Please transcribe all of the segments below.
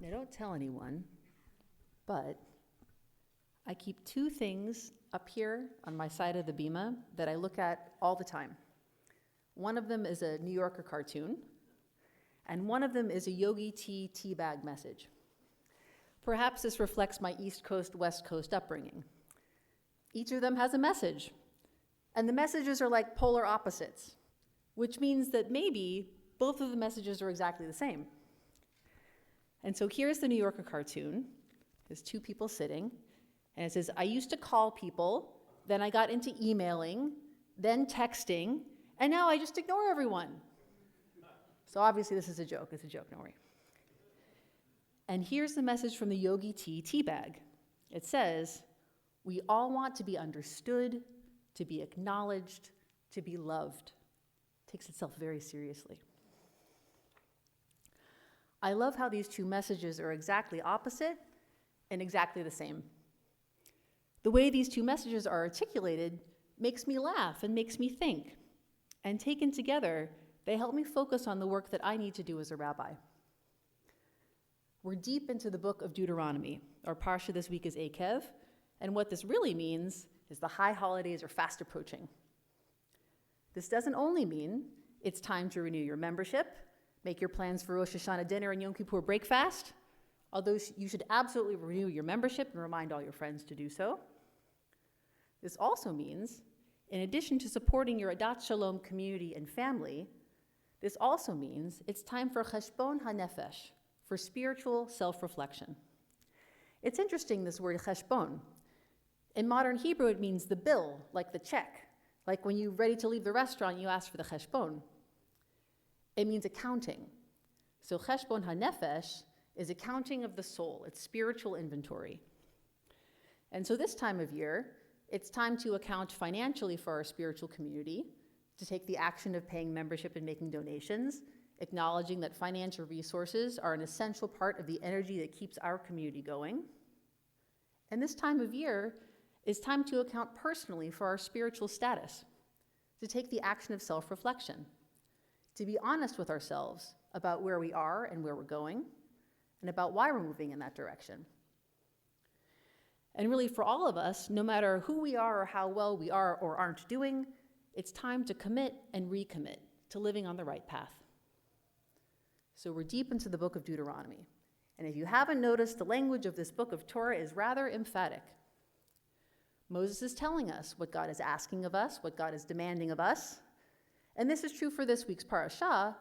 Now, don't tell anyone, but I keep two things up here on my side of the bima that I look at all the time. One of them is a New Yorker cartoon, and one of them is a Yogi Tea teabag message. Perhaps this reflects my East Coast, West Coast upbringing. Each of them has a message, and the messages are like polar opposites, which means that maybe both of the messages are exactly the same. And so here's the New Yorker cartoon. There's two people sitting, and it says, I used to call people, then I got into emailing, then texting, and now I just ignore everyone. So obviously this is a joke. It's a joke, don't worry. And here's the message from the Yogi Tea teabag. It says, we all want to be understood, to be acknowledged, to be loved. It takes itself very seriously. I love how these two messages are exactly opposite and exactly the same. The way these two messages are articulated makes me laugh and makes me think. And taken together, they help me focus on the work that I need to do as a rabbi. We're deep into the book of Deuteronomy. Our parsha this week is Akev, and what this really means is the high holidays are fast approaching. This doesn't only mean it's time to renew your membership, make your plans for Rosh Hashanah dinner and Yom Kippur breakfast, although you should absolutely renew your membership and remind all your friends to do so. This also means, in addition to supporting your Adat Shalom community and family, this also means it's time for cheshbon hanefesh, for spiritual self-reflection. It's interesting, this word cheshbon. In modern Hebrew, it means the bill, like the check. Like when you're ready to leave the restaurant, you ask for the cheshbon. It means accounting. So cheshbon hanefesh is accounting of the soul. It's spiritual inventory. And so this time of year, it's time to account financially for our spiritual community, to take the action of paying membership and making donations, acknowledging that financial resources are an essential part of the energy that keeps our community going. And this time of year is time to account personally for our spiritual status, to take the action of self-reflection, to be honest with ourselves about where we are and where we're going, and about why we're moving in that direction. And really, for all of us, no matter who we are or how well we are or aren't doing, it's time to commit and recommit to living on the right path. So we're deep into the book of Deuteronomy. And if you haven't noticed, the language of this book of Torah is rather emphatic. Moses is telling us what God is asking of us, what God is demanding of us. And this is true for this week's parashah,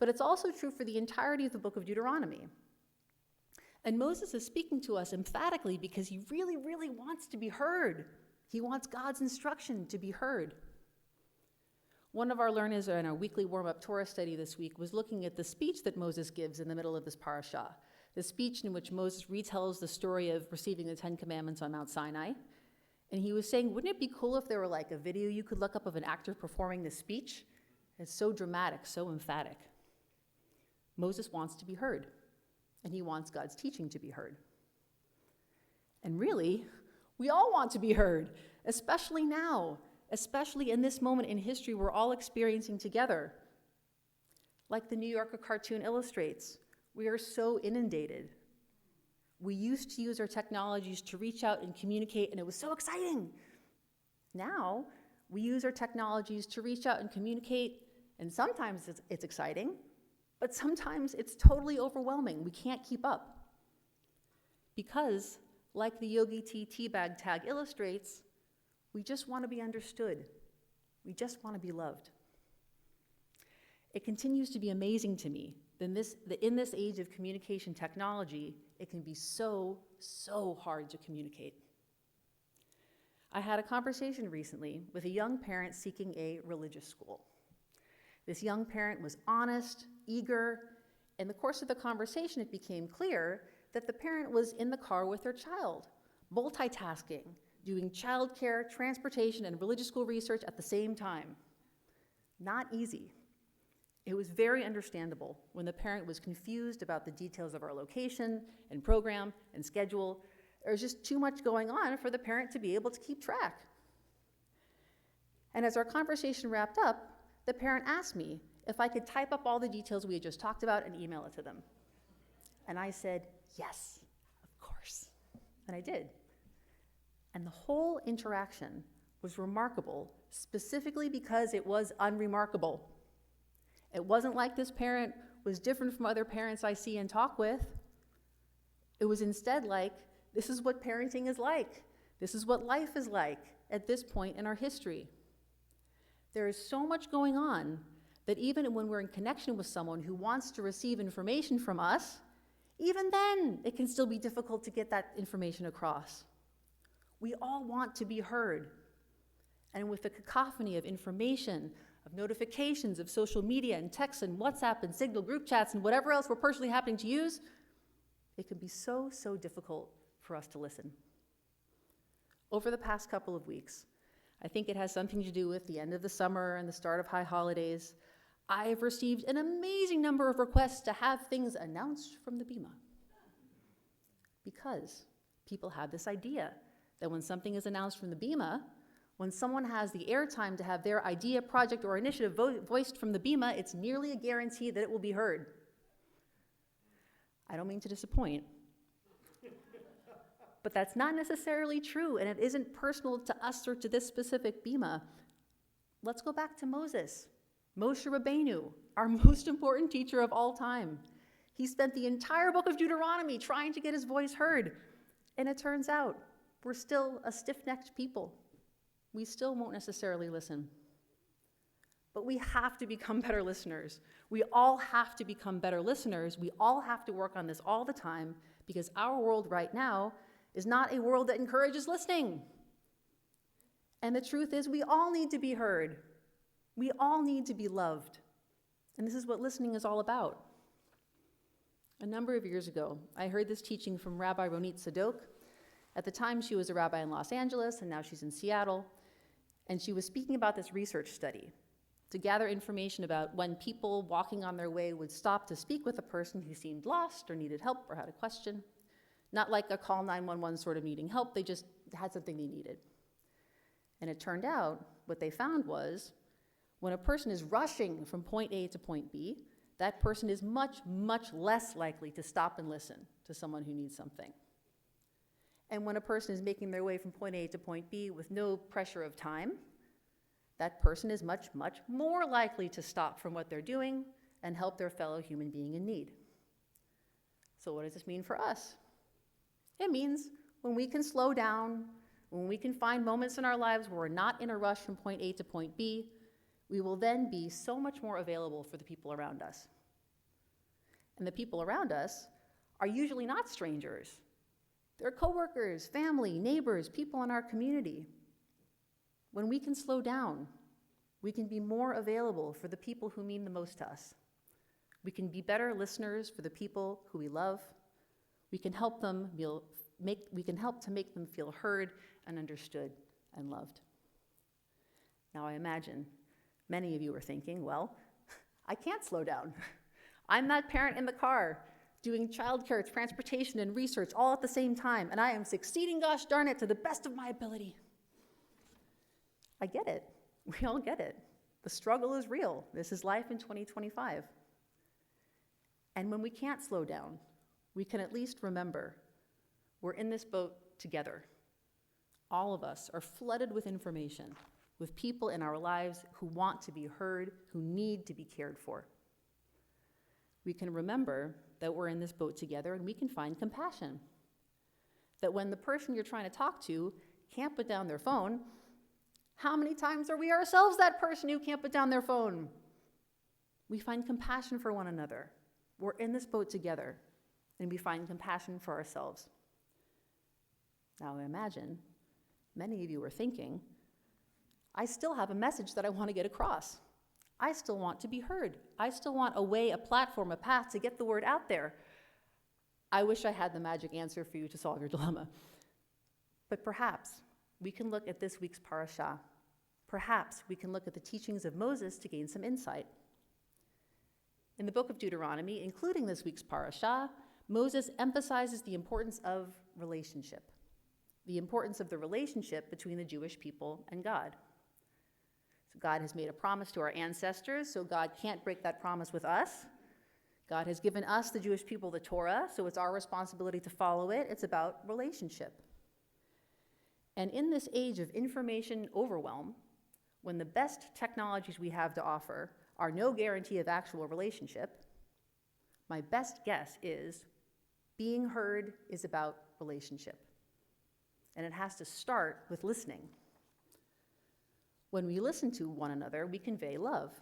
but it's also true for the entirety of the book of Deuteronomy. And Moses is speaking to us emphatically because he really, really wants to be heard. He wants God's instruction to be heard. One of our learners in our weekly warm-up Torah study this week was looking at the speech that Moses gives in the middle of this parashah, the speech in which Moses retells the story of receiving the Ten Commandments on Mount Sinai. And he was saying, wouldn't it be cool if there were like a video you could look up of an actor performing this speech? It's so dramatic, so emphatic. Moses wants to be heard, and he wants God's teaching to be heard. And really, we all want to be heard, especially now, especially in this moment in history we're all experiencing together. Like the New Yorker cartoon illustrates, we are so inundated. We used to use our technologies to reach out and communicate, and it was so exciting. Now, we use our technologies to reach out and communicate, and sometimes it's exciting, but sometimes it's totally overwhelming. We can't keep up. Because, like the Yogi Tea teabag tag illustrates, we just want to be understood. We just want to be loved. It continues to be amazing to me that in this age of communication technology, it can be so, so hard to communicate. I had a conversation recently with a young parent seeking a religious school. This young parent was honest, eager. In the course of the conversation, it became clear that the parent was in the car with their child, multitasking, doing childcare, transportation, and religious school research at the same time. Not easy. It was very understandable when the parent was confused about the details of our location and program and schedule. There was just too much going on for the parent to be able to keep track. And as our conversation wrapped up, the parent asked me if I could type up all the details we had just talked about and email it to them. And I said, yes, of course. And I did. And the whole interaction was remarkable, specifically because it was unremarkable. It wasn't like this parent was different from other parents I see and talk with. It was instead like, this is what parenting is like. This is what life is like at this point in our history. There is so much going on that even when we're in connection with someone who wants to receive information from us, even then it can still be difficult to get that information across. We all want to be heard. And with the cacophony of information, of notifications, of social media and texts and WhatsApp and Signal group chats and whatever else we're personally happening to use, it can be so difficult for us to listen. Over the past couple of weeks, I think it has something to do with the end of the summer and the start of high holidays, I have received an amazing number of requests to have things announced from the Bima. Because people have this idea that when something is announced from the Bima, when someone has the airtime to have their idea, project, or initiative voiced from the Bima, it's nearly a guarantee that it will be heard. I don't mean to disappoint, but that's not necessarily true, and it isn't personal to us or to this specific Bima. Let's go back to Moses. Moshe Rabbeinu, our most important teacher of all time. He spent the entire book of Deuteronomy trying to get his voice heard, and it turns out we're still a stiff-necked people. We still won't necessarily listen. But we have to become better listeners. We all have to become better listeners. We all have to work on this all the time because our world right now is not a world that encourages listening. And the truth is we all need to be heard. We all need to be loved. And this is what listening is all about. A number of years ago, I heard this teaching from Rabbi Ronit Sadok. At the time, she was a rabbi in Los Angeles, and now she's in Seattle. And she was speaking about this research study to gather information about when people walking on their way would stop to speak with a person who seemed lost or needed help or had a question. Not like a call 911 sort of needing help, they just had something they needed. And it turned out, what they found was, when a person is rushing from point A to point B, that person is much less likely to stop and listen to someone who needs something. And when a person is making their way from point A to point B with no pressure of time, that person is much more likely to stop from what they're doing and help their fellow human being in need. So what does this mean for us? It means when we can slow down, when we can find moments in our lives where we're not in a rush from point A to point B, we will then be so much more available for the people around us. And the people around us are usually not strangers. They're coworkers, family, neighbors, people in our community. When we can slow down, we can be more available for the people who mean the most to us. We can be better listeners for the people who we love. We can help to make them feel heard and understood and loved. Now I imagine many of you are thinking, well, I can't slow down. I'm that parent in the car doing childcare, transportation, and research all at the same time, and I am succeeding, gosh darn it, to the best of my ability. I get it. We all get it. The struggle is real. This is life in 2025. And when we can't slow down, we can at least remember we're in this boat together. All of us are flooded with information, with people in our lives who want to be heard, who need to be cared for. We can remember that we're in this boat together and we can find compassion. That when the person you're trying to talk to can't put down their phone, how many times are we ourselves that person who can't put down their phone? We find compassion for one another. We're in this boat together, and we find compassion for ourselves. Now imagine, many of you are thinking, I still have a message that I want to get across. I still want to be heard. I still want a way, a platform, a path to get the word out there. I wish I had the magic answer for you to solve your dilemma. But perhaps we can look at this week's parashah. Perhaps we can look at the teachings of Moses to gain some insight. In the book of Deuteronomy, including this week's parashah, Moses emphasizes the importance of relationship, the importance of the relationship between the Jewish people and God. So God has made a promise to our ancestors, so God can't break that promise with us. God has given us, the Jewish people, the Torah, so it's our responsibility to follow it. It's about relationship. And in this age of information overwhelm, when the best technologies we have to offer are no guarantee of actual relationship, my best guess is being heard is about relationship. And it has to start with listening. When we listen to one another, we convey love.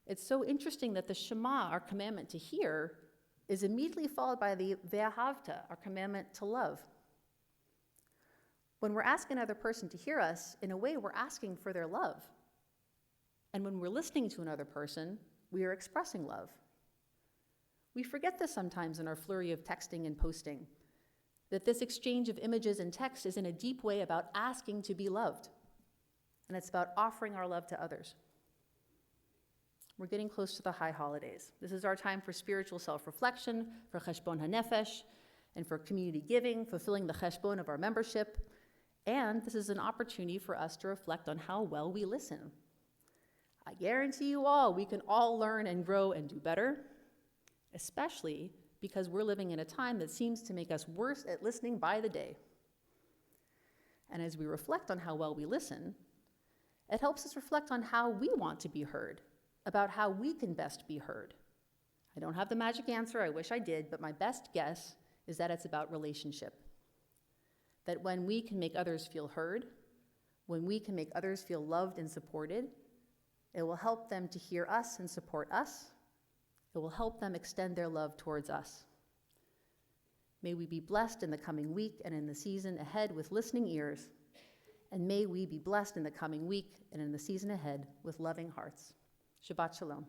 It's so interesting that the Shema, our commandment to hear, is immediately followed by the Ve'ahavta, our commandment to love. When we're asking another person to hear us, in a way, we're asking for their love. And when we're listening to another person, we are expressing love. We forget this sometimes in our flurry of texting and posting, that this exchange of images and text is in a deep way about asking to be loved. And it's about offering our love to others. We're getting close to the high holidays. This is our time for spiritual self-reflection, for cheshbon hanefesh, and for community giving, fulfilling the cheshbon of our membership. And this is an opportunity for us to reflect on how well we listen. I guarantee you all, we can all learn and grow and do better, especially because we're living in a time that seems to make us worse at listening by the day. And as we reflect on how well we listen, it helps us reflect on how we want to be heard, about how we can best be heard. I don't have the magic answer, I wish I did, but my best guess is that it's about relationship. That when we can make others feel heard, when we can make others feel loved and supported, it will help them to hear us and support us. It will help them extend their love towards us. May we be blessed in the coming week and in the season ahead with listening ears, and may we be blessed in the coming week and in the season ahead with loving hearts. Shabbat Shalom.